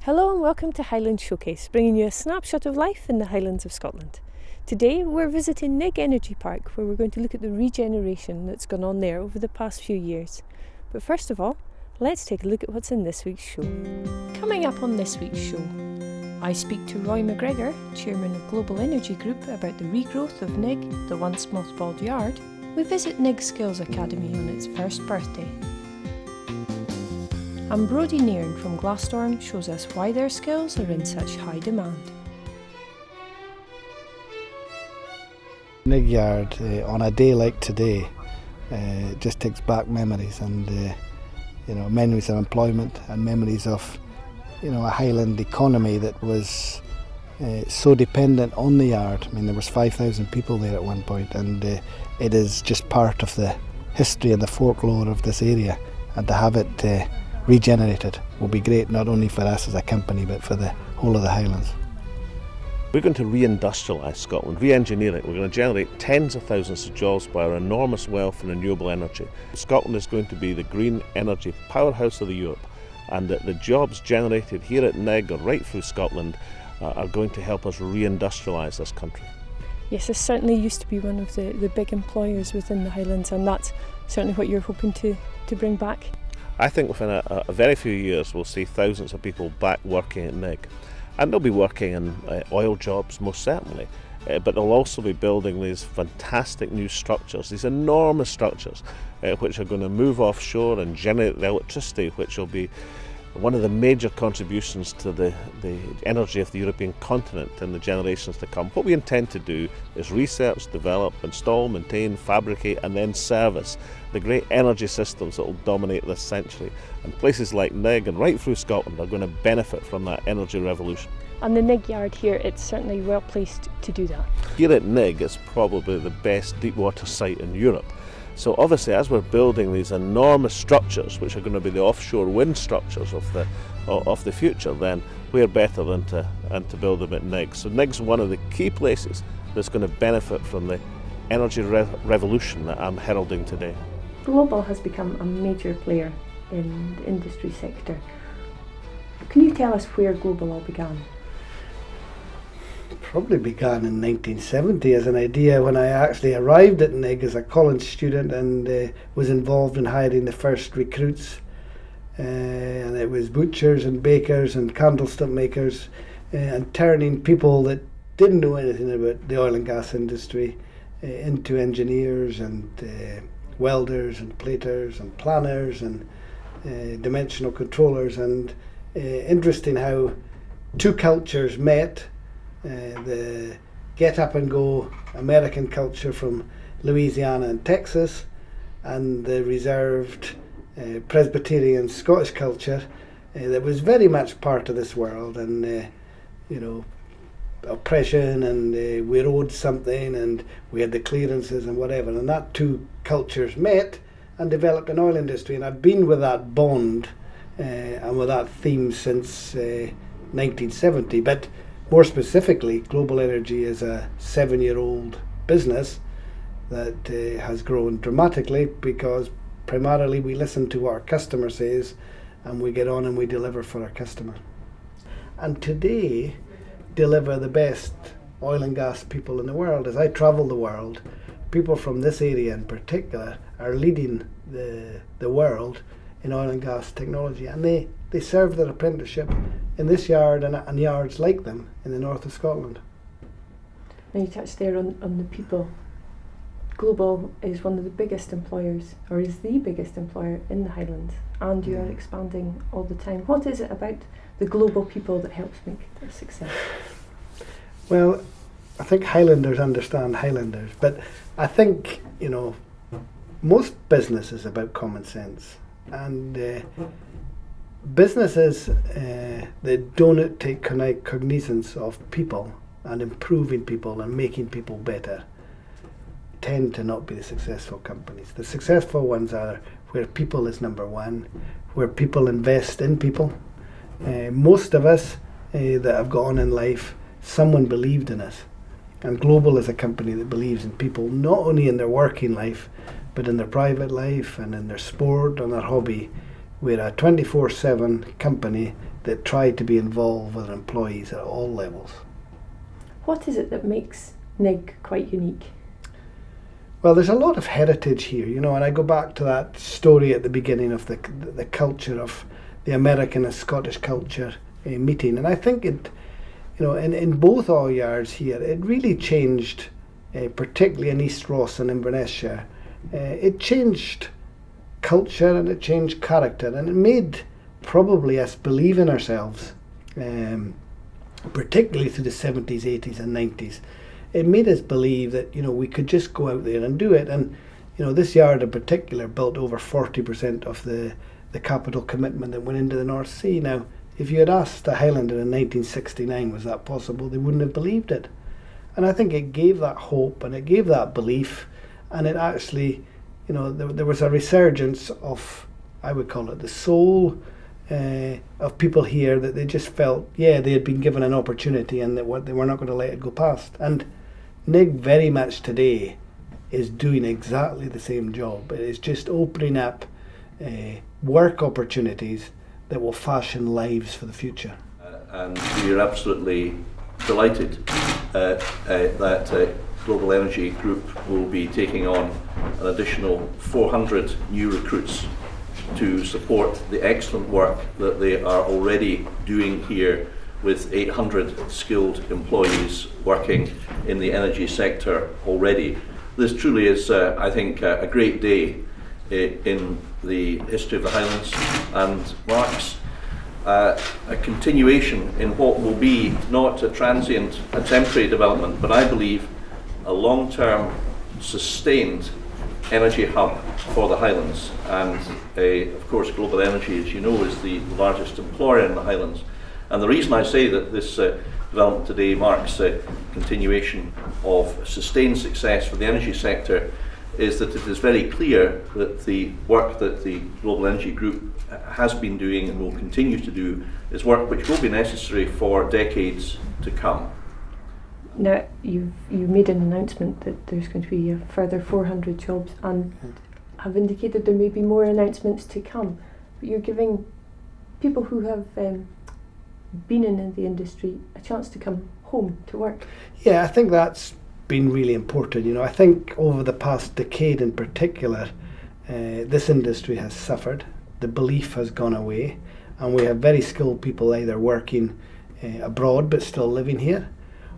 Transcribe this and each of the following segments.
Hello and welcome to Highland Showcase, bringing you a snapshot of life in the Highlands of Scotland. Today we're visiting Nig Energy Park, where we're going to look at the regeneration that's gone on there over the past few years. But first of all, let's take a look at what's in this week's show. Coming up on this week's show, I speak to Roy McGregor, Chairman of Global Energy Group, about the regrowth of Nig, the once mothballed yard. We visit Nig Skills Academy on its first birthday. And Brodie Nairn from Glasstorm shows us why their skills are in such high demand. Nig Yard, on a day like today, just takes back memories and memories of employment and memories of a Highland economy that was so dependent on the yard. I mean, there was 5,000 people there at one point, and it is just part of the history and the folklore of this area, and to have it regenerated will be great, not only for us as a company but for the whole of the Highlands. We're going to re-industrialise Scotland, re-engineer it. We're going to generate tens of thousands of jobs by our enormous wealth in renewable energy. Scotland is going to be the green energy powerhouse of Europe, and the jobs generated here at Nig or right through Scotland are going to help us re-industrialise this country. Yes, this certainly used to be one of the big employers within the Highlands, and that's certainly what you're hoping to bring back. I think within a very few years we'll see thousands of people back working at Nig. And they'll be working in oil jobs, most certainly, but they'll also be building these fantastic new structures, these enormous structures, which are going to move offshore and generate the electricity, which will be one of the major contributions to the energy of the European continent in the generations to come. What we intend to do is research, develop, install, maintain, fabricate and then service the great energy systems that will dominate this century. And places like Nig and right through Scotland are going to benefit from that energy revolution. And the Nig Yard here, it's certainly well placed to do that. Here at Nig, it's probably the best deep water site in Europe. So obviously, as we're building these enormous structures, which are going to be the offshore wind structures of the future, then we're better than to build them at Nig. So Nig's one of the key places that's going to benefit from the energy revolution that I'm heralding today. Global has become a major player in the industry sector. Can you tell us where Global all began? Probably began in 1970 as an idea when I actually arrived at Nig as a college student and was involved in hiring the first recruits. And it was butchers and bakers and candlestick makers and turning people that didn't know anything about the oil and gas industry into engineers and welders and platers and planners and dimensional controllers. And interesting how two cultures met. The get up and go American culture from Louisiana and Texas, and the reserved Presbyterian Scottish culture that was very much part of this world, and oppression, and we owed something and we had the clearances and whatever, and that two cultures met and developed an oil industry. And I've been with that bond and with that theme since 1970, but more specifically, Global Energy is a 7-year-old business that has grown dramatically because primarily we listen to what our customer says and we get on and we deliver for our customer. And today, deliver the best oil and gas people in the world. As I travel the world, people from this area in particular are leading the world in oil and gas technology, and they serve their apprenticeship in this yard and yards like them in the north of Scotland. Now you touched there on the people. Global is one of the biggest employers, or is the biggest employer in the Highlands, and you are expanding all the time. What is it about the global people that helps make their success? Well, I think Highlanders understand Highlanders, but I think, most business is about common sense. And businesses that don't take cognizance of people and improving people and making people better tend to not be the successful companies. The successful ones are where people is number one, where people invest in people. Most of us that have gone in life, someone believed in us. And Global is a company that believes in people, not only in their working life, but in their private life and in their sport and their hobby. we're a 24/7 company that try to be involved with our employees at all levels. What is it that makes NIG quite unique? Well, there's a lot of heritage here, and I go back to that story at the beginning of the culture of the American and Scottish culture meeting, and I think it, in both our yards here, it really changed, particularly in East Ross and Inverness-shire. It changed culture and it changed character, and it made probably us believe in ourselves, particularly through the 70s, 80s and 90s. It made us believe that we could just go out there and do it, and this yard in particular built over 40% of the capital commitment that went into the North Sea. Now, if you had asked a Highlander in 1969 was that possible, they wouldn't have believed it. And I think it gave that hope and it gave that belief, and it actually, there was a resurgence of, I would call it, the soul of people here, that they just felt, they had been given an opportunity and that they were not going to let it go past. And NIG very much today is doing exactly the same job. It is just opening up work opportunities that will fashion lives for the future. And we are absolutely delighted that Global Energy Group will be taking on an additional 400 new recruits to support the excellent work that they are already doing here with 800 skilled employees working in the energy sector already. This truly is, I think, a great day in the history of the Highlands, and marks a continuation in what will be not a transient, a temporary development, but I believe a long-term, sustained energy hub for the Highlands. And of course, Global Energy, as you know, is the largest employer in the Highlands. And the reason I say that this development today marks a continuation of sustained success for the energy sector is that it is very clear that the work that the Global Energy Group has been doing and will continue to do is work which will be necessary for decades to come. Now, you made an announcement that there's going to be a further 400 jobs, and have indicated there may be more announcements to come. But you're giving people who have been in the industry a chance to come home to work. Yeah, I think that's been really important. I think over the past decade in particular, this industry has suffered. The belief has gone away, and we have very skilled people either working abroad but still living here,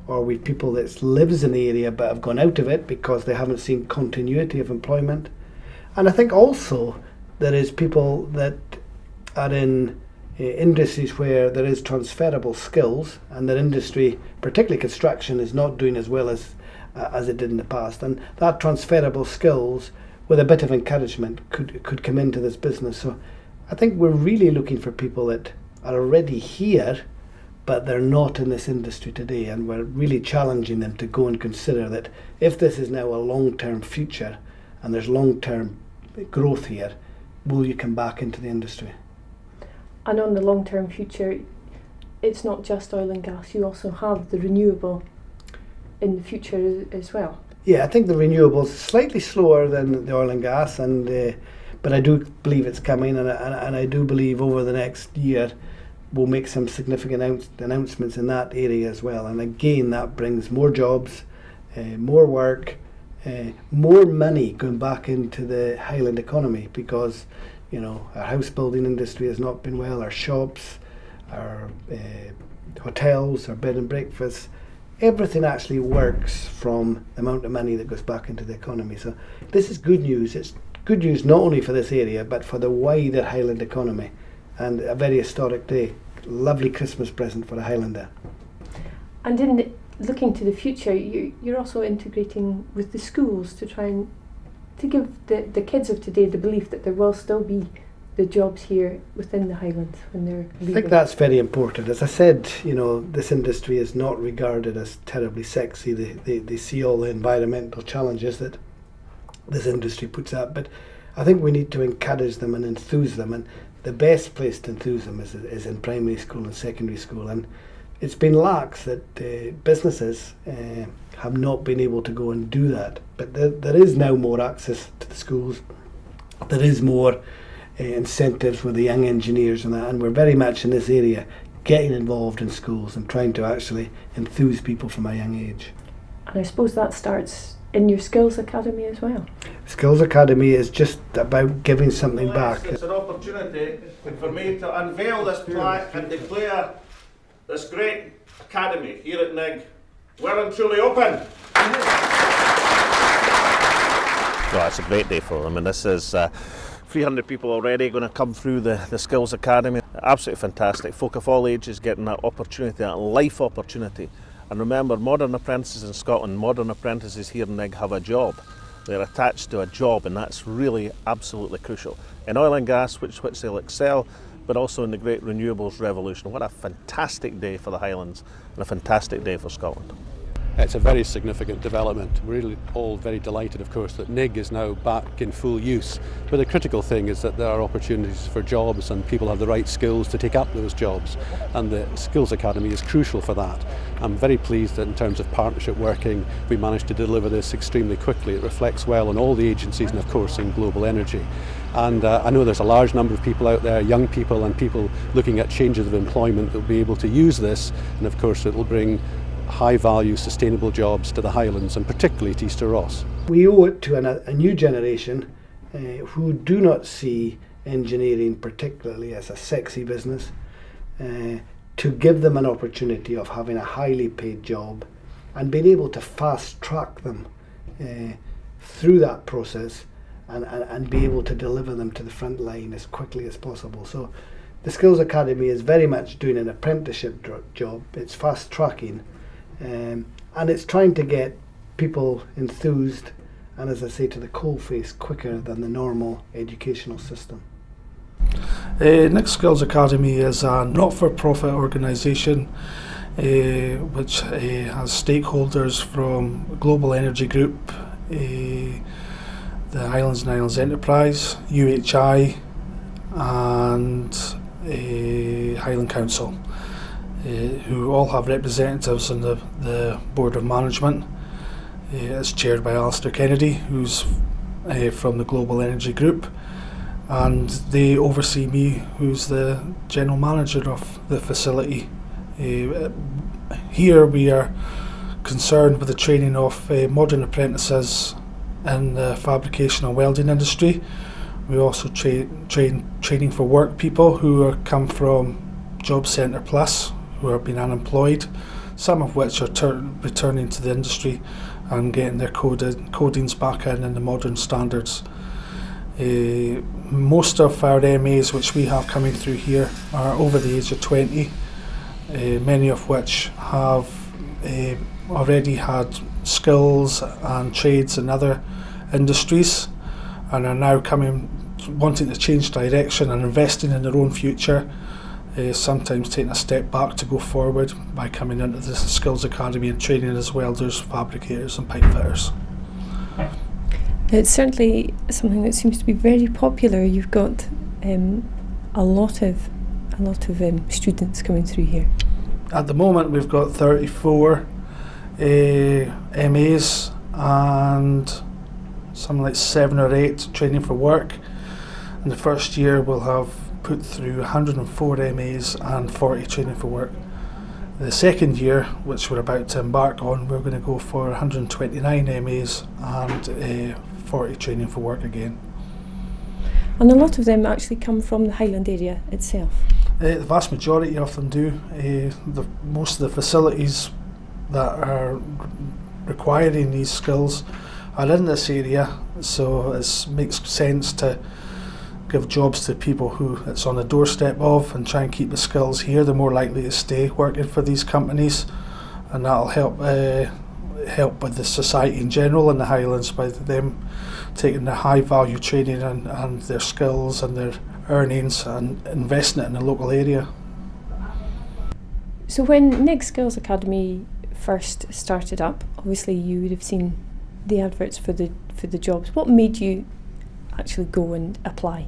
or we people that lives in the area but have gone out of it because they haven't seen continuity of employment. And I think also there is people that are in industries where there is transferable skills, and that industry, particularly construction, is not doing as well as it did in the past. And that transferable skills, with a bit of encouragement, could come into this business. So I think we're really looking for people that are already here, but they're not in this industry today, and we're really challenging them to go and consider that if this is now a long-term future and there's long-term growth here, will you come back into the industry? And on the long-term future, it's not just oil and gas, you also have the renewable in the future as well. Yeah, I think the renewables slightly slower than the oil and gas, and but I do believe it's coming, and I do believe over the next year we'll make some significant announcements in that area as well. And again, that brings more jobs, more work, more money going back into the Highland economy, because our house building industry has not been well, our shops, our hotels, our bed and breakfasts, everything actually works from the amount of money that goes back into the economy. So this is good news. It's good news not only for this area but for the wider Highland economy, and a very historic day. Lovely Christmas present for a Highlander. And in looking to the future, you're also integrating with the schools to try and to give the kids of today the belief that there will still be the jobs here within the Highlands when they're leaving. I think that's very important. As I said, this industry is not regarded as terribly sexy. They see all the environmental challenges that this industry puts up, but I think we need to encourage them and enthuse them, and the best place to enthuse them is in primary school and secondary school. And it's been lax that businesses have not been able to go and do that, but there is now more access to the schools. There is more incentives with the young engineers and that, and we're very much in this area getting involved in schools and trying to actually enthuse people from a young age. And I suppose that starts in your Skills Academy as well. Skills Academy is just about giving something back. It's an opportunity for me to unveil this plaque and declare this great academy here at NIG well and truly open. Well, it's a great day for them, and this is 300 people already going to come through the Skills Academy. Absolutely fantastic. Folk of all ages getting that opportunity, that life opportunity. And remember, modern apprentices in Scotland, modern apprentices here in NIG have a job. They're attached to a job, and that's really absolutely crucial. In oil and gas, which they'll excel, but also in the great renewables revolution. What a fantastic day for the Highlands and a fantastic day for Scotland. It's a very significant development. We're really all very delighted, of course, that NIG is now back in full use. But the critical thing is that there are opportunities for jobs and people have the right skills to take up those jobs. And the Skills Academy is crucial for that. I'm very pleased that in terms of partnership working, we managed to deliver this extremely quickly. It reflects well on all the agencies and, of course, in global energy. And I know there's a large number of people out there, young people and people looking at changes of employment that will be able to use this. And, of course, it will bring high-value, sustainable jobs to the Highlands and particularly to Easter Ross. We owe it to a new generation who do not see engineering particularly as a sexy business, to give them an opportunity of having a highly paid job and being able to fast-track them through that process and be able to deliver them to the front line as quickly as possible. So the Skills Academy is very much doing an apprenticeship job. It's fast-tracking. And it's trying to get people enthused and, as I say, to the coalface quicker than the normal educational system. NIG Skills Academy is a not-for-profit organisation which has stakeholders from Global Energy Group, the Highlands and Islands Enterprise, UHI and Highland Council, who all have representatives on the Board of Management. It's chaired by Alistair Kennedy, who's from the Global Energy Group, and they oversee me, who's the General Manager of the facility. Here we are concerned with the training of modern apprentices in the fabrication and welding industry. We also training for work people who come from Job Centre Plus, who have been unemployed, some of which are returning to the industry and getting their codings back in the modern standards. Most of our MAs which we have coming through here are over the age of 20, many of which have already had skills and trades in other industries and are now wanting to change direction and investing in their own future. Sometimes taking a step back to go forward by coming into the Skills Academy and training as welders, fabricators and pipe fitters. It's certainly something that seems to be very popular. You've got a lot of students coming through here. At the moment we've got 34 MAs and something like 7 or 8 training for work. In the first year we'll have put through 104 MAs and 40 training for work. The second year, which we're about to embark on, we're going to go for 129 MAs and 40 training for work again. And a lot of them actually come from the Highland area itself. The vast majority of them do. Most of the facilities that are requiring these skills are in this area, so it makes sense to give jobs to people who it's on the doorstep of and try and keep the skills here. They're more likely to stay working for these companies, and that'll help with the society in general in the Highlands by them taking their high value training and their skills and their earnings and investing it in the local area. So when NIG Skills Academy first started up, obviously you would have seen the adverts for the jobs. What made you actually go and apply?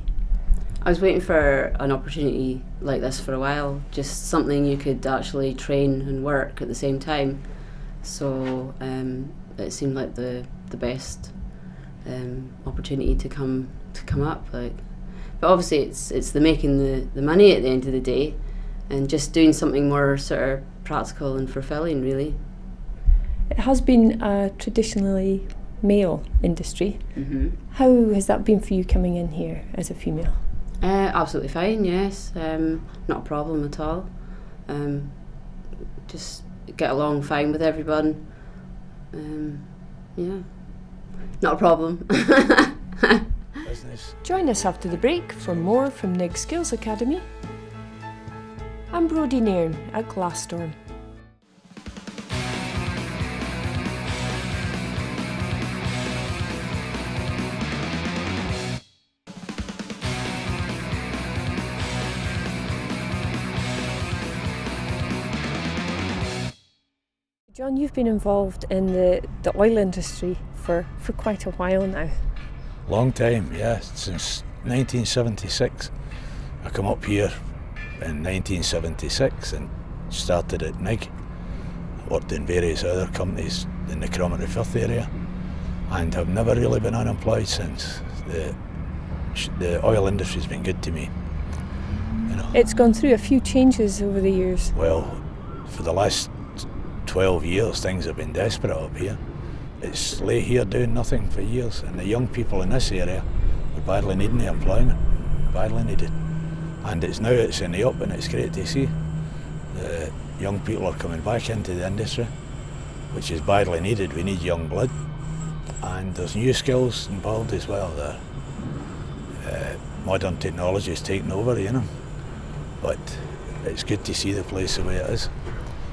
I was waiting for an opportunity like this for a while, just something you could actually train and work at the same time. So it seemed like the best opportunity to come up. Like, But obviously it's the making the money at the end of the day, and just doing something more sort of practical and fulfilling, really. It has been a traditionally male industry. Mm-hmm. How has that been for you coming in here as a female? Absolutely fine, yes. Not a problem at all. Just get along fine with everyone. Yeah, not a problem. Business. Join us after the break for more from NIG Skills Academy. I'm Brodie Nairn at Glasstorm. John, you've been involved in the oil industry for quite a while now. Long time, yeah, since 1976. I come up here in 1976 and started at NIG. Worked in various other companies in the Cromarty Firth area and have never really been unemployed since. The oil industry's been good to me. You know. It's gone through a few changes over the years. Well, for the last 12 years things have been desperate up here. It's lay here doing nothing for years, and the young people in this area are badly needing the employment, badly needed. And it's in the up, and it's great to see. The young people are coming back into the industry, which is badly needed. We need young blood, and there's new skills involved as well there. Modern technology is taking over, you know, but it's good to see the place the way it is,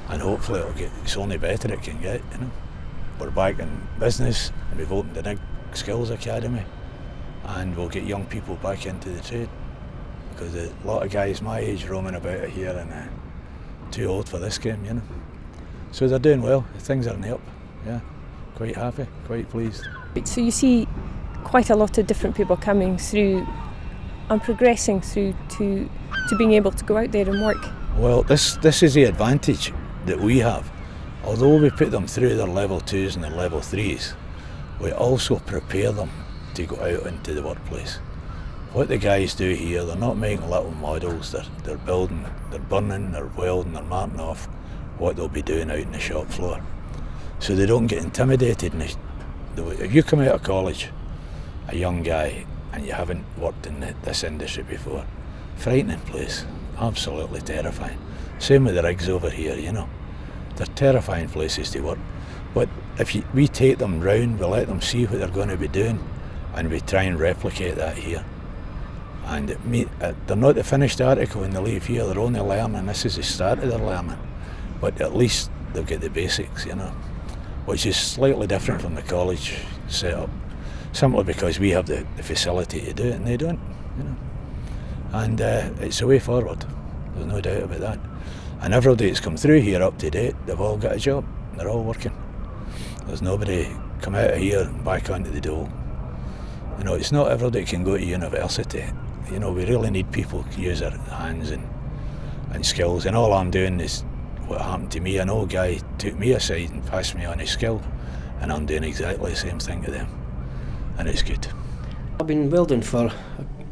and hopefully it's only better it can get, you know. We're back in business, and we've opened the NIG Skills Academy, and we'll get young people back into the trade, because a lot of guys my age roaming about here and too old for this game, you know. So they're doing well, things are in the up, yeah. Quite happy, quite pleased. So you see quite a lot of different people coming through and progressing through to being able to go out there and work. Well, this is the advantage that we have. Although we put them through their level 2s and their level 3s, we also prepare them to go out into the workplace. What the guys do here, they're not making little models, they're building, they're burning, they're welding, they're marking off what they'll be doing out in the shop floor. So they don't get intimidated. If you come out of college, a young guy, and you haven't worked in this industry before, frightening place, absolutely terrifying. Same with the rigs over here, you know. They're terrifying places to work. But if we take them round, we let them see what they're going to be doing, and we try and replicate that here. And they're not the finished article when they leave here, they're only learning. This is the start of their learning. But at least they'll get the basics, you know, which is slightly different from the college setup, simply because we have the facility to do it and they don't, you know. And it's the way forward, there's no doubt about that. And everybody that's come through here up to date, they've all got a job, they're all working. There's nobody come out of here and back onto the dole. You know, it's not everybody can go to university. You know, we really need people to use their hands and skills, and all I'm doing is what happened to me. An old guy took me aside and passed me on his skill, and I'm doing exactly the same thing to them, and it's good. I've been welding for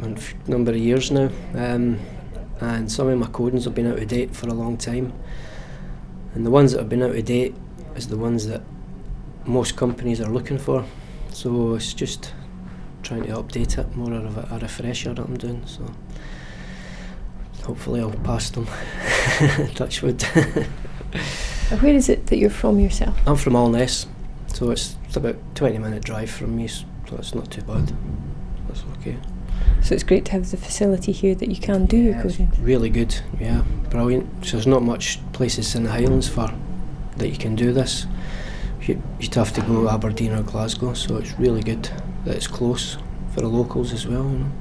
a number of years now, and some of my codings have been out of date for a long time, and the ones that have been out of date is the ones that most companies are looking for, so it's just trying to update it, more of a refresher that I'm doing, so hopefully I'll pass them. Touch wood. Where is it that you're from yourself? I'm from Alness, so it's about a 20-minute drive from me, so it's not too bad. That's okay. So it's great to have the facility here that you can do your coding. Really good, yeah, brilliant. So there's not much places in the Highlands that you can do this. You'd have to go Aberdeen or Glasgow, so it's really good that it's close for the locals as well, you know.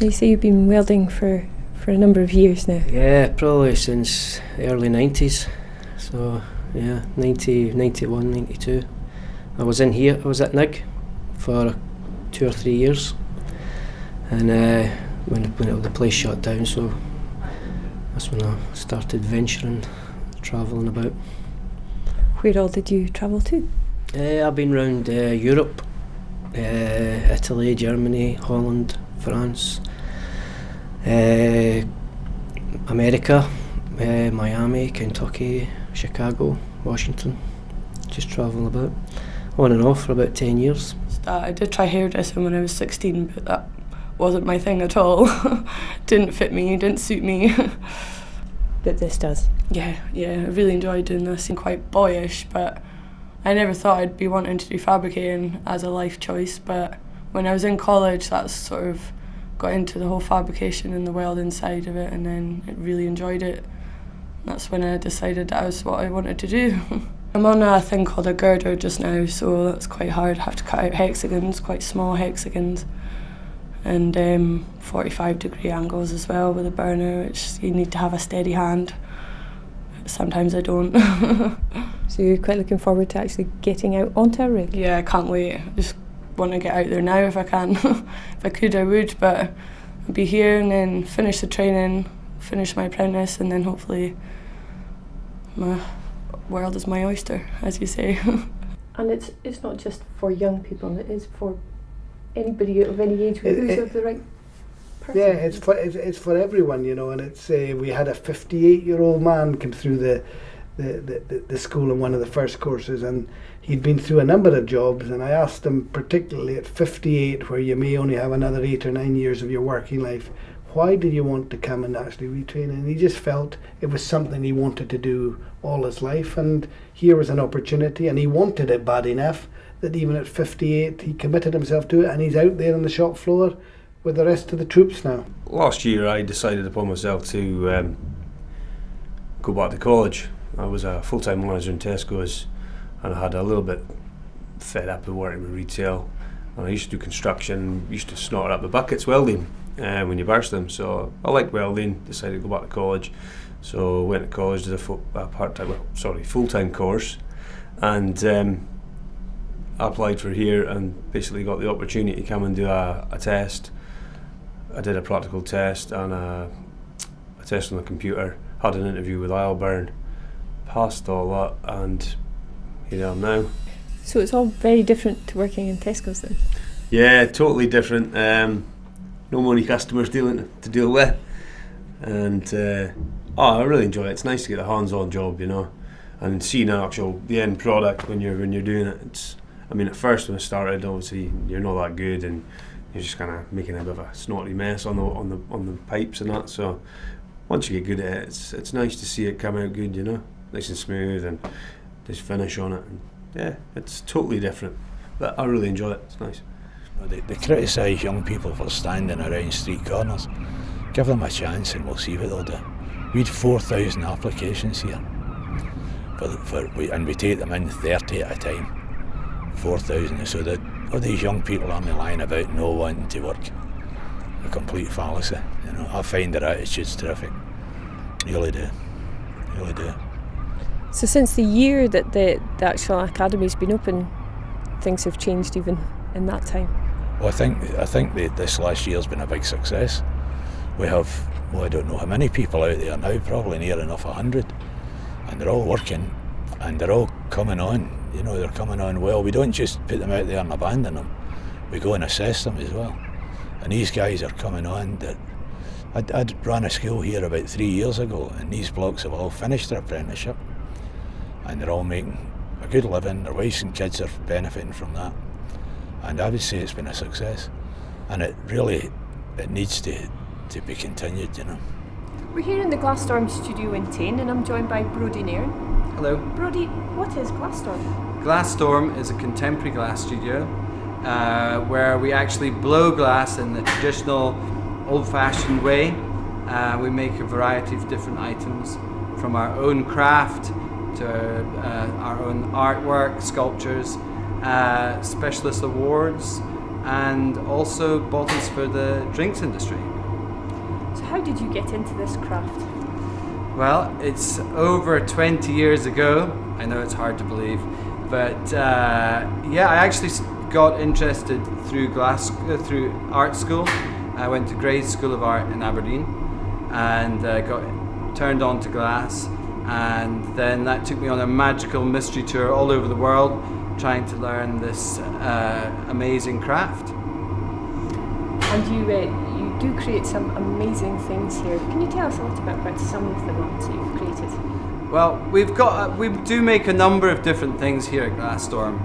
You say you've been welding for a number of years now. Yeah, probably since early 90s. So yeah, 90, 91, 92. I was at NIG for 2 or 3 years, and when the place shut down, so that's when I started venturing, travelling about. Where all did you travel to? I've been around Europe, Italy, Germany, Holland, France, America, Miami, Kentucky, Chicago, Washington. Just travelling about, on and off for about 10 years. I did try hairdressing when I was 16, but that wasn't my thing at all. Didn't fit me, didn't suit me. But this does. Yeah, I really enjoyed doing this. I'm quite boyish, but I never thought I'd be wanting to do fabricating as a life choice, but when I was in college, that's sort of got into the whole fabrication and the welding side of it, and then I really enjoyed it. That's when I decided that was what I wanted to do. I'm on a thing called a girder just now, so that's quite hard. I have to cut out hexagons, quite small hexagons, and 45-degree angles as well with a burner, which you need to have a steady hand. Sometimes I don't. So you're quite looking forward to actually getting out onto a rig? Yeah, I can't wait. I just want to get out there now if I can. If I could, I would, but I'd be here and then finish the training, finish my apprentice, and then hopefully my world is my oyster, as you say. And it's not just for young people, it is for anybody of any age who's of the right person. Yeah, it's for everyone, you know, and it's we had a 58-year-old man come through the school in one of the first courses, and he'd been through a number of jobs, and I asked him, particularly at 58, where you may only have another 8 or 9 years of your working life, why did you want to come and actually retrain? And he just felt it was something he wanted to do all his life, and here was an opportunity, and he wanted it bad enough that even at 58 he committed himself to it, and he's out there on the shop floor with the rest of the troops now. Last year I decided upon myself to go back to college. I was a full-time manager in Tesco's, and I had a little bit fed up with working with retail, and I used to do construction, used to snort up the buckets welding when you burst them, so I liked welding, decided to go back to college. So went to college, did a full-time course, and I applied for here and basically got the opportunity to come and do a test. I did a practical test and a test on the computer, had an interview with Ileburn, passed all that, and here I am now. So it's all very different to working in Tesco's then? Yeah, totally different. No money customers to deal with, and I really enjoy it. It's nice to get a hands-on job, you know, and seeing the end product when you're doing it. I mean, at first when I started, obviously you're not that good, and you're just kind of making a bit of a snotty mess on the pipes and that. So once you get good at it, it's nice to see it come out good, you know, nice and smooth, and just finish on it. And yeah, it's totally different, but I really enjoy it. It's nice. They criticise young people for standing around street corners. Give them a chance and we'll see what they'll do. We had 4,000 applications here, and we take them in 30 at a time. 4,000, so that all these young people aren't lying about no wanting to work. A complete fallacy. You know, I find their attitude's terrific. Really do. So since the year that the actual academy's been open, things have changed even in that time? Well, I think this last year's been a big success. We have, I don't know how many people out there now, probably near enough 100, and they're all working, and they're all coming on. You know, they're coming on well. We don't just put them out there and abandon them. We go and assess them as well. And these guys are coming on. I'd ran a school here about 3 years ago, and these blokes have all finished their apprenticeship, and they're all making a good living. Their wives and kids are benefiting from that. And I would say it's been a success, and it needs to be continued, you know. We're here in the Glasstorm studio in Tain, and I'm joined by Brodie Nairn. Hello. Brodie, what is Glasstorm? Glasstorm is a contemporary glass studio where we actually blow glass in the traditional old-fashioned way. We make a variety of different items, from our own craft to our own artwork, sculptures, specialist awards, and also bottles for the drinks industry. So how did you get into this craft? Well, it's over 20 years ago. I know it's hard to believe, but I actually got interested through art school. I went to Gray's School of Art in Aberdeen and got turned on to glass, and then that took me on a magical mystery tour all over the world, trying to learn this amazing craft. And you do create some amazing things here. Can you tell us a little bit about some of the ones that you've created? Well, we do make a number of different things here at Glasstorm.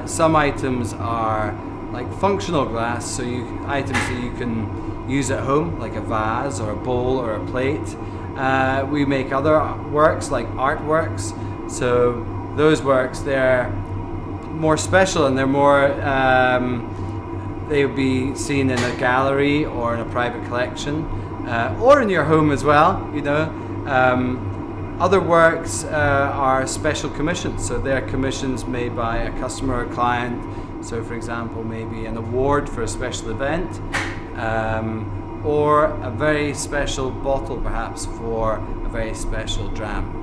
Some items are like functional glass, so items that you can use at home, like a vase or a bowl or a plate. We make other works like artworks. So those works, they're more special and they're more they'll be seen in a gallery or in a private collection, or in your home as well, you know. Other works are special commissions, so they're commissions made by a customer or client. So for example, maybe an award for a special event, or a very special bottle perhaps for a very special dram.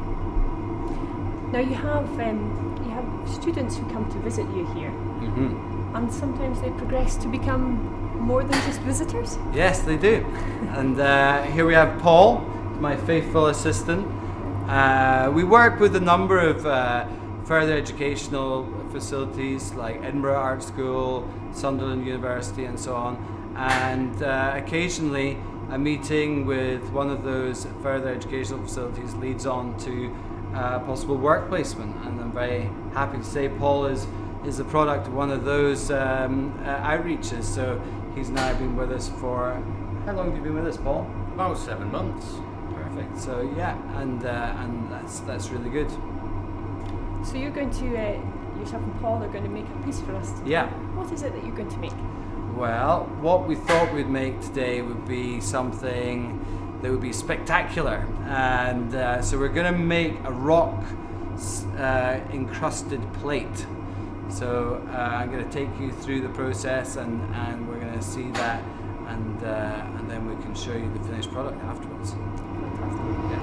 Now you have students who come to visit you here, and sometimes they progress to become more than just visitors. Yes, they do. And here we have Paul, my faithful assistant. We work with a number of further educational facilities like Edinburgh Art School, Sunderland University and so on, and occasionally a meeting with one of those further educational facilities leads on to possible work placement, and I'm very happy to say Paul is the product of one of those outreaches. So he's now been with us for, how long have you been with us, Paul? About 7 months. Perfect. So yeah, and that's really good. So you're going to, yourself and Paul are going to make a piece for us today. Yeah. What is it that you're going to make? Well, what we thought we'd make today would be something that would be spectacular, and so we're going to make a rock encrusted plate. So I'm going to take you through the process, and we're going to see that, and then we can show you the finished product afterwards. Fantastic. Yeah.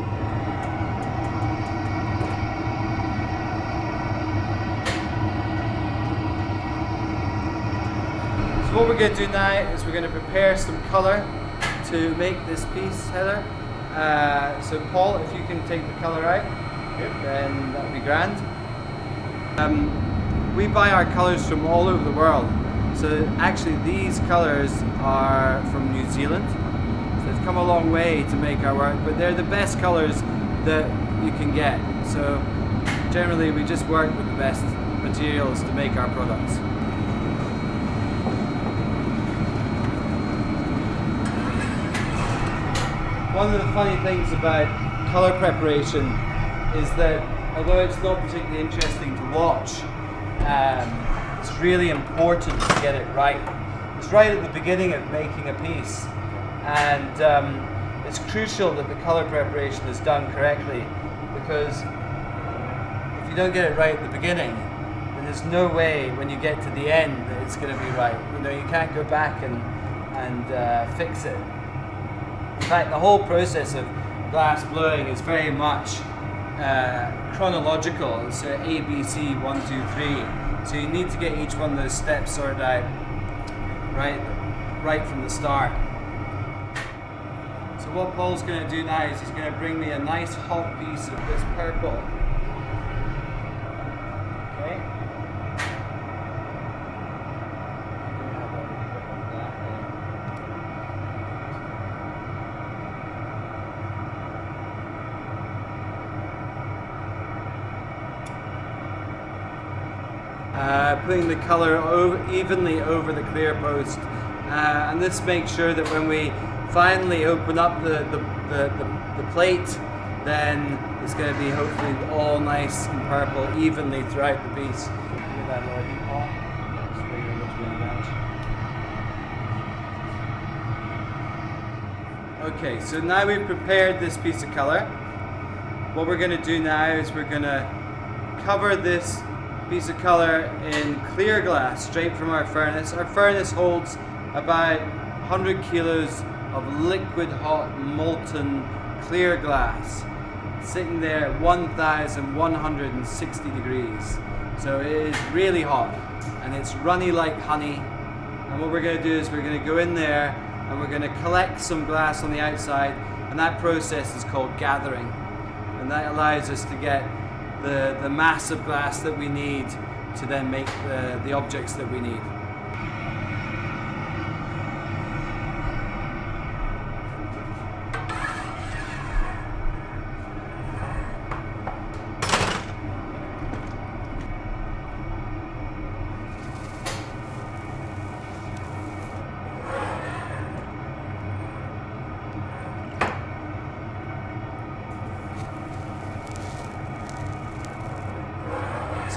So what we're going to do now is we're going to prepare some colour to make this piece, Heather. So Paul, if you can take the colour out, then that would be grand. We buy our colours from all over the world. So actually these colours are from New Zealand. So they've come a long way to make our work, but they're the best colours that you can get. So generally we just work with the best materials to make our products. One of the funny things about colour preparation is that although it's not particularly interesting to watch, it's really important to get it right. It's right at the beginning of making a piece, and it's crucial that the colour preparation is done correctly, because if you don't get it right at the beginning, then there's no way when you get to the end that it's going to be right. You know, you can't go back and fix it. In fact, the whole process of glass blowing is very much chronological. It's A, B, C, 1, 2, 3. So you need to get each one of those steps sorted out right from the start. So what Paul's going to do now is he's going to bring me a nice hot piece of this purple. Okay. Putting the colour evenly over the clear post, and this makes sure that when we finally open up the plate, then it's going to be hopefully all nice and purple evenly throughout the piece. Give that a little heat on. Okay, so now we've prepared this piece of colour. What we're going to do now is we're going to cover this piece of colour in clear glass straight from our furnace. Our furnace holds about 100 kilos of liquid hot molten clear glass sitting there at 1160 degrees. So it is really hot and it's runny like honey. And what we're going to do is we're going to go in there and we're going to collect some glass on the outside, and that process is called gathering, and that allows us to get the mass of glass that we need to then make the objects that we need.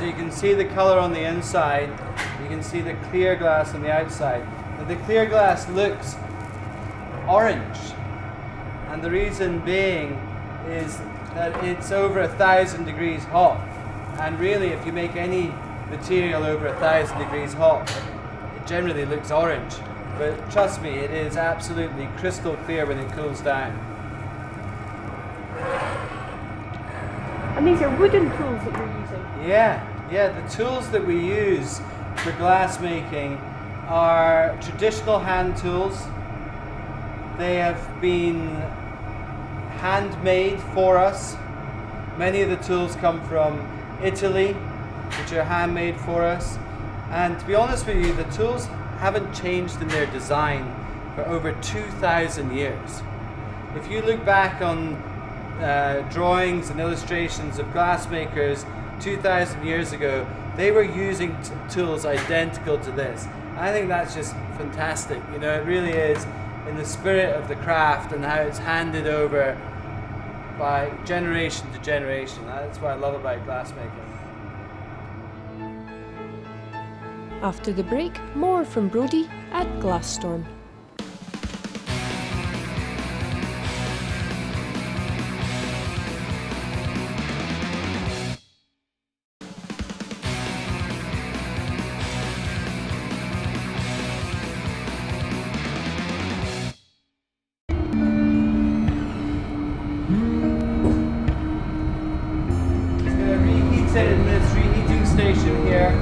So you can see the colour on the inside, you can see the clear glass on the outside. But the clear glass looks orange, and the reason being is that it's over 1,000 degrees hot. And really, if you make any material over 1,000 degrees hot, it generally looks orange. But trust me, it is absolutely crystal clear when it cools down. And these are wooden tools that you're using? Yeah, the tools that we use for glass making are traditional hand tools. They have been handmade for us. Many of the tools come from Italy, which are handmade for us. And to be honest with you, the tools haven't changed in their design for over 2,000 years. If you look back on drawings and illustrations of glassmakers 2,000 years ago, they were using tools identical to this. I think that's just fantastic. You know, it really is in the spirit of the craft and how it's handed over by generation to generation. That's what I love about glassmaking. After the break, more from Brodie at Glassstorm. It's going to reheat it in this reheating station here.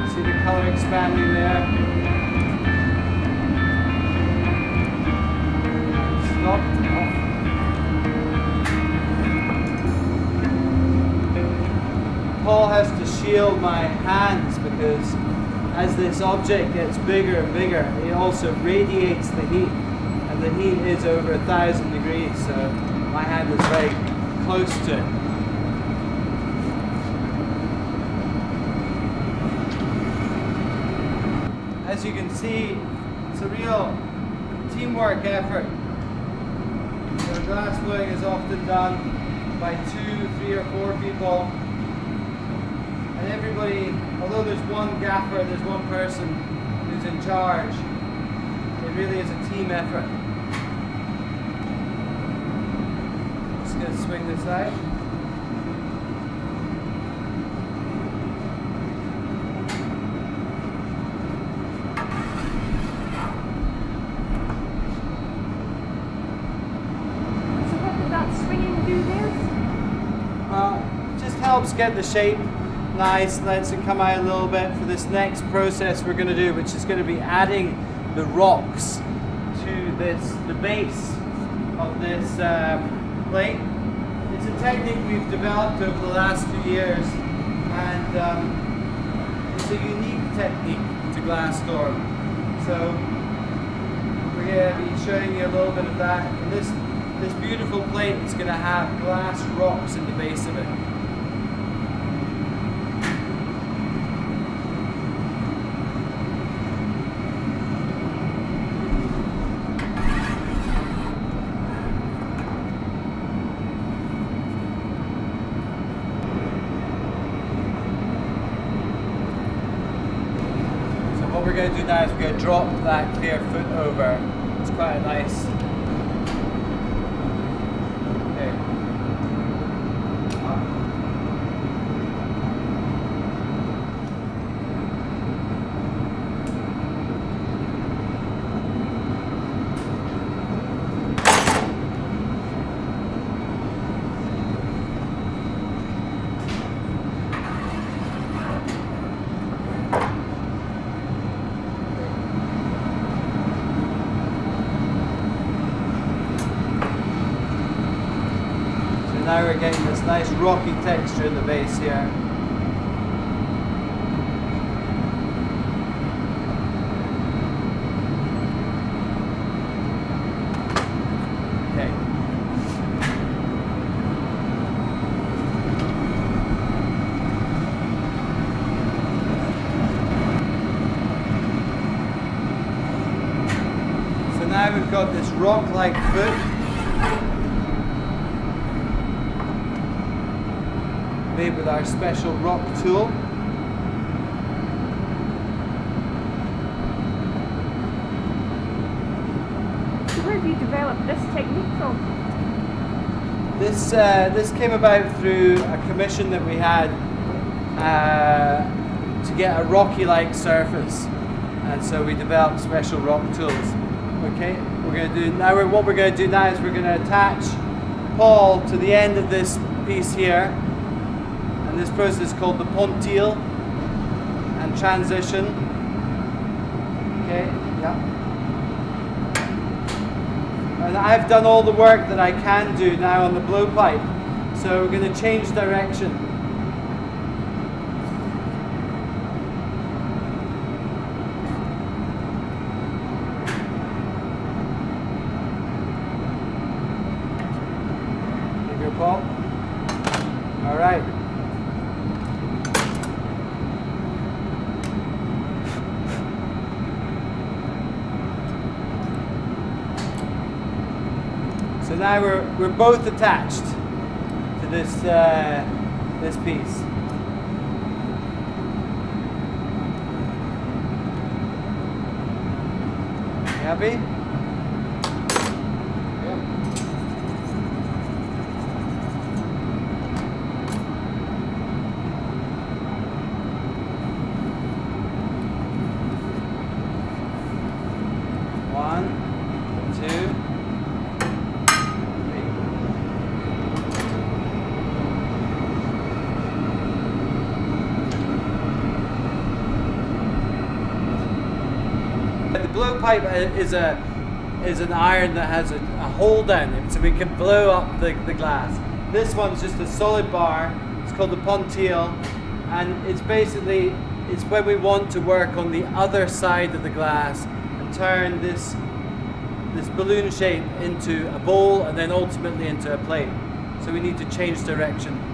See the color expanding there. Stop. Off. Paul has to shield my hands because as this object gets bigger and bigger, it also radiates the heat, and the heat is over 1,000 degrees, so my hand is very close to it. As you can see, it's a real teamwork effort. So glass blowing is often done by 2, 3 or 4 people. And everybody, although there's one gaffer, there's one person who's in charge, it really is a team effort. Just going to swing this out. Helps get the shape nice, lets it come out a little bit for this next process we're going to do, which is going to be adding the rocks to the base of this plate. It's a technique we've developed over the last few years, and it's a unique technique to Glassstorm. So we're going to be showing you a little bit of that. And this beautiful plate is going to have glass rocks in the base of it. What we're going to do now is we're going to drop that clear foot over. It's quite a nice. Okay. Now we're getting this nice rocky texture in the base here. rock-like foot. Made with our special rock tool. So where have you developed this technique from? This came about through a commission that we had to get a rocky-like surface, and so we developed special rock tools. Okay, what we're going to do now is we're going to attach Paul to the end of this piece here, and this process is called the pontile and transition. Okay, yeah. And I've done all the work that I can do now on the blowpipe, so we're going to change direction. Here you go, Paul. All right. So now we're both attached to this this piece. You happy? The blowpipe is an iron that has a hole down it, so we can blow up the glass. This one's just a solid bar. It's called the pontile, and it's basically when we want to work on the other side of the glass and turn this balloon shape into a bowl and then ultimately into a plate. So we need to change direction.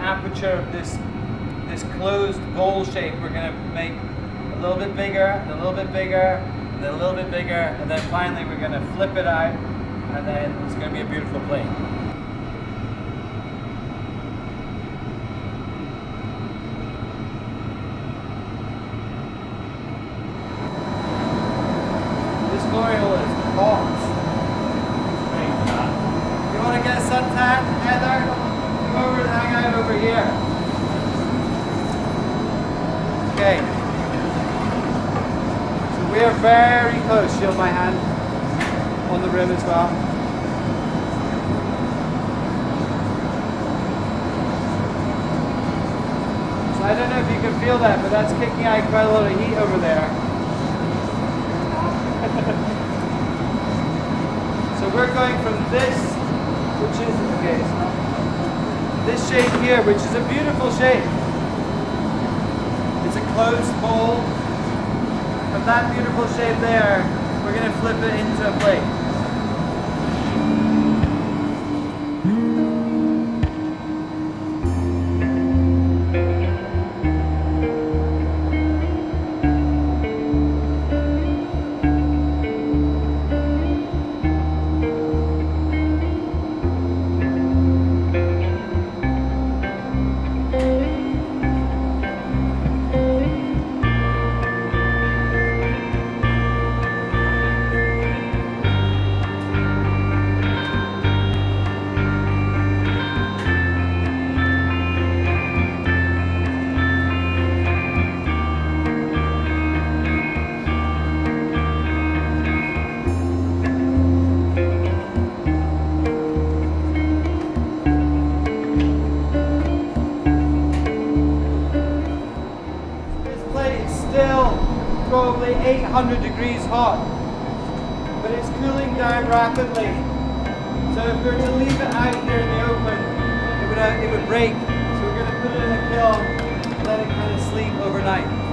Aperture of this closed bowl shape we're going to make a little bit bigger and a little bit bigger and then a little bit bigger, and then finally we're going to flip it out, and then it's going to be a beautiful plate. This glory hole is hot. You want to get a suntan, Heather? Come over and hang out over here. Okay. So we are very close. Shield my hand on the rim as well. So I don't know if you can feel that, but that's kicking out quite a lot of heat over there. So we're going from this, which is, okay, it's not, this shape here, which is a beautiful shape. It's a closed bowl. From that beautiful shape there, we're going to flip it into a plate. Probably 800 degrees hot. breaking down rapidly. So if we were to leave it out here in the open, it would break. So we're going to put it in a kiln and let it kind of sleep overnight.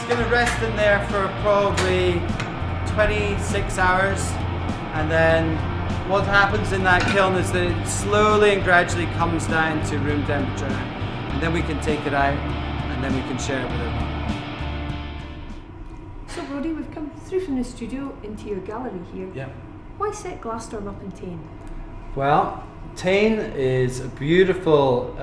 Going to rest in there for probably 26 hours, and then what happens in that kiln is that it slowly and gradually comes down to room temperature, and then we can take it out and then we can share it with everyone. So Brodie, we've come through from the studio into your gallery here. Yeah. Why set Glasstorm up in Tain? Well, Tain is a beautiful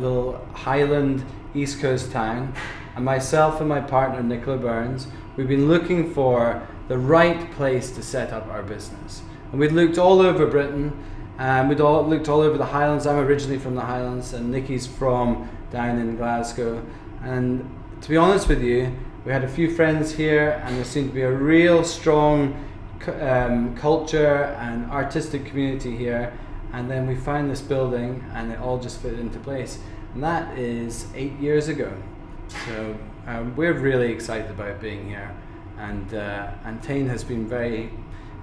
little Highland East Coast town. And myself and my partner Nicola Burns, we've been looking for the right place to set up our business. And we'd looked all over Britain, and we'd looked all over the Highlands. I'm originally from the Highlands, and Nikki's from down in Glasgow. And to be honest with you, we had a few friends here, and there seemed to be a real strong culture and artistic community here. And then we found this building, and it all just fit into place. And that is 8 years ago. So we're really excited about being here, and Tain has been very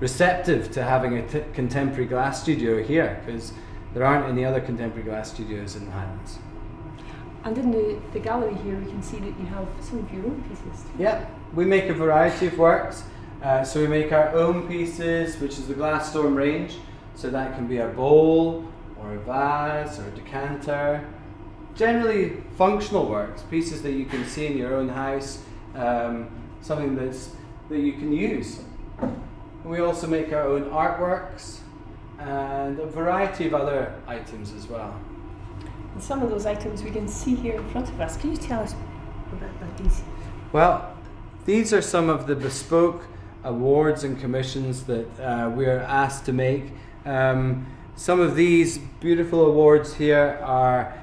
receptive to having a contemporary glass studio here, because there aren't any other contemporary glass studios in the Highlands. And in the gallery here we can see that you have some of your own pieces. Yeah, we make a variety of works. So we make our own pieces, which is the Glasstorm range. So that can be a bowl, or a vase, or a decanter. Generally functional works, pieces that you can see in your own house, something that you can use. We also make our own artworks and a variety of other items as well. And some of those items we can see here in front of us. Can you tell us a bit about these? Well, these are some of the bespoke awards and commissions that we are asked to make. Some of these beautiful awards here are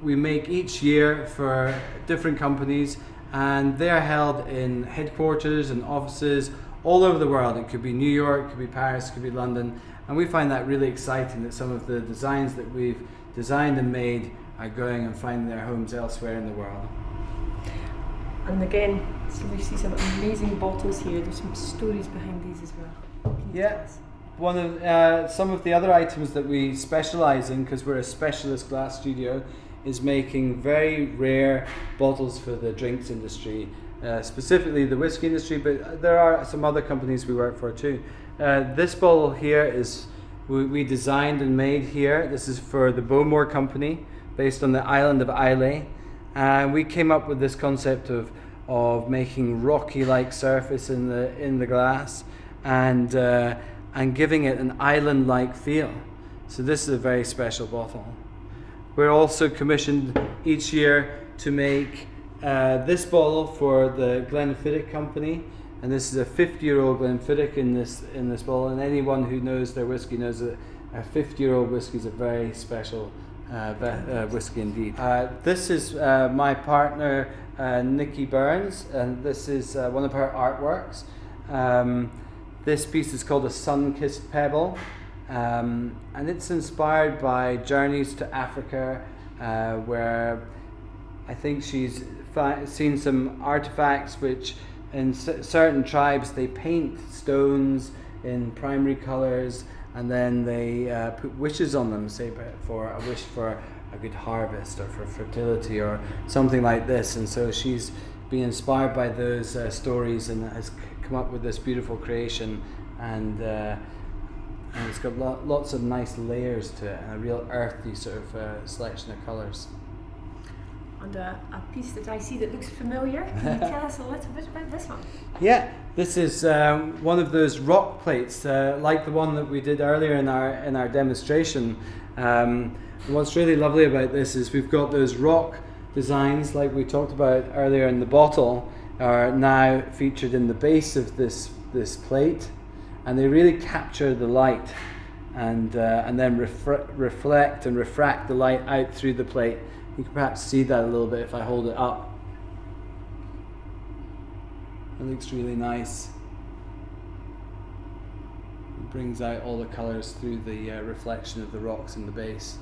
we make each year for different companies, and they're held in headquarters and offices all over the world. It could be New York, it could be Paris, it could be London, and we find that really exciting that some of the designs that we've designed and made are going and finding their homes elsewhere in the world. And again, so we see some amazing bottles here. There's some stories behind these as well. Yeah. One of some of the other items that we specialise in, because we're a specialist glass studio, is making very rare bottles for the drinks industry, specifically the whiskey industry, but there are some other companies we work for too. This bottle here is we designed and made here. This is for the Bowmore Company, based on the island of Islay. We came up with this concept of making rocky-like surface in the glass, and giving it an island-like feel. So this is a very special bottle. We're also commissioned each year to make this bottle for the Glenfiddich company, and this is a 50-year-old Glenfiddich in this bottle. And anyone who knows their whiskey knows that a 50-year-old whiskey is a very special whiskey indeed. This is my partner Nikki Burns, and this is one of her artworks. This piece is called a Sun-Kissed Pebble, and it's inspired by journeys to Africa, where I think she's seen some artifacts which in certain tribes they paint stones in primary colours, and then they put wishes on them, say for a wish for a good harvest or for fertility or something like this. And so she's been inspired by those stories and has come up with this beautiful creation, and it's got lots of nice layers to it and a real earthy sort of selection of colours. And a piece that I see that looks familiar. Can you tell us a little bit about this one? Yeah, this is one of those rock plates, like the one that we did earlier in our demonstration. And what's really lovely about this is we've got those rock designs, like we talked about earlier in the bottle, are now featured in the base of this plate, and they really capture the light and then reflect and refract the light out through the plate. You can perhaps see that a little bit if I hold it up. It looks really nice. It brings out all the colours through the reflection of the rocks in the base.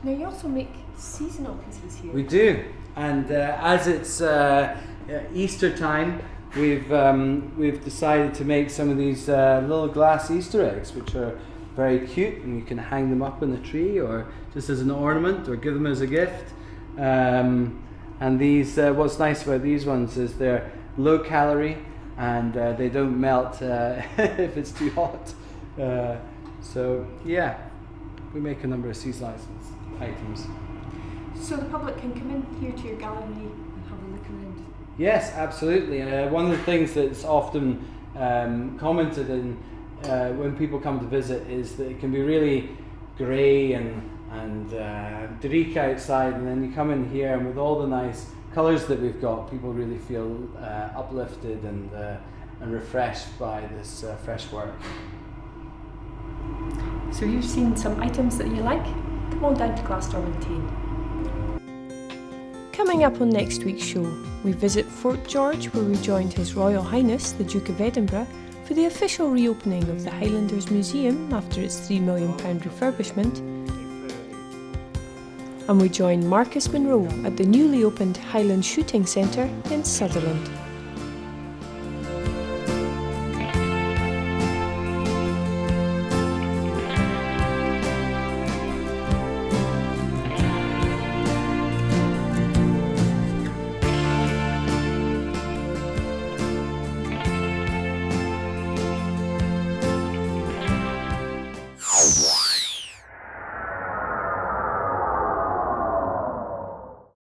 Now you also make seasonal pieces here. We do, and as it's Easter time, we've decided to make some of these little glass Easter eggs, which are very cute, and you can hang them up in the tree, or just as an ornament, or give them as a gift. And these, what's nice about these ones is they're low calorie, and they don't melt if it's too hot. So yeah, we make a number of seasonal items. So the public can come in here to your gallery and have a look around? Yes, absolutely. One of the things that's often commented in when people come to visit is that it can be really grey and dreary outside, and then you come in here and with all the nice colours that we've got, people really feel uplifted and refreshed by this fresh work. So you've seen some items that you like? Come on down to Glastormantane. Coming up on next week's show, we visit Fort George, where we joined His Royal Highness the Duke of Edinburgh for the official reopening of the Highlanders Museum after its £3 million refurbishment. And we join Marcus Monroe at the newly opened Highland Shooting Centre in Sutherland.